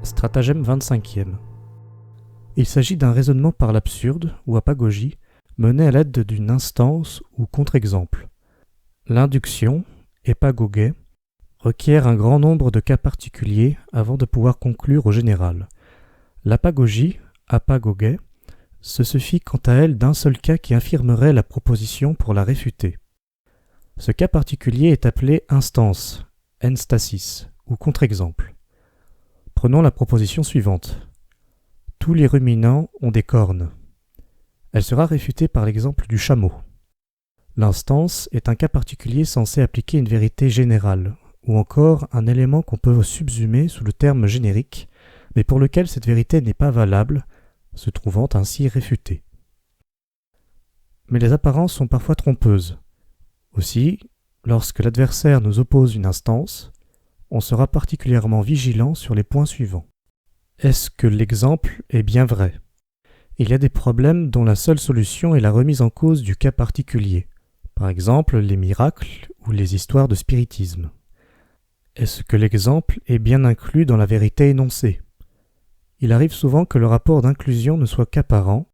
Stratagème 25e. Il s'agit d'un raisonnement par l'absurde, ou apagogie, mené à l'aide d'une instance ou contre-exemple. L'induction, épagogué, requiert un grand nombre de cas particuliers avant de pouvoir conclure au général. L'apagogie, apagogué, se suffit quant à elle d'un seul cas qui infirmerait la proposition pour la réfuter. Ce cas particulier est appelé instance, enstasis, ou contre-exemple. Prenons la proposition suivante. Tous les ruminants ont des cornes. Elle sera réfutée par l'exemple du chameau. L'instance est un cas particulier censé appliquer une vérité générale, ou encore un élément qu'on peut subsumer sous le terme générique, mais pour lequel cette vérité n'est pas valable, se trouvant ainsi réfutée. Mais les apparences sont parfois trompeuses. Aussi, lorsque l'adversaire nous oppose une instance, on sera particulièrement vigilant sur les points suivants. Est-ce que l'exemple est bien vrai ? Il y a des problèmes dont la seule solution est la remise en cause du cas particulier, par exemple les miracles ou les histoires de spiritisme. Est-ce que l'exemple est bien inclus dans la vérité énoncée ? Il arrive souvent que le rapport d'inclusion ne soit qu'apparent,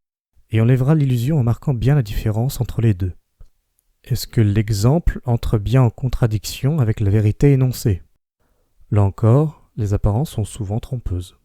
et on lèvera l'illusion en marquant bien la différence entre les deux. Est-ce que l'exemple entre bien en contradiction avec la vérité énoncée ? Là encore, les apparences sont souvent trompeuses.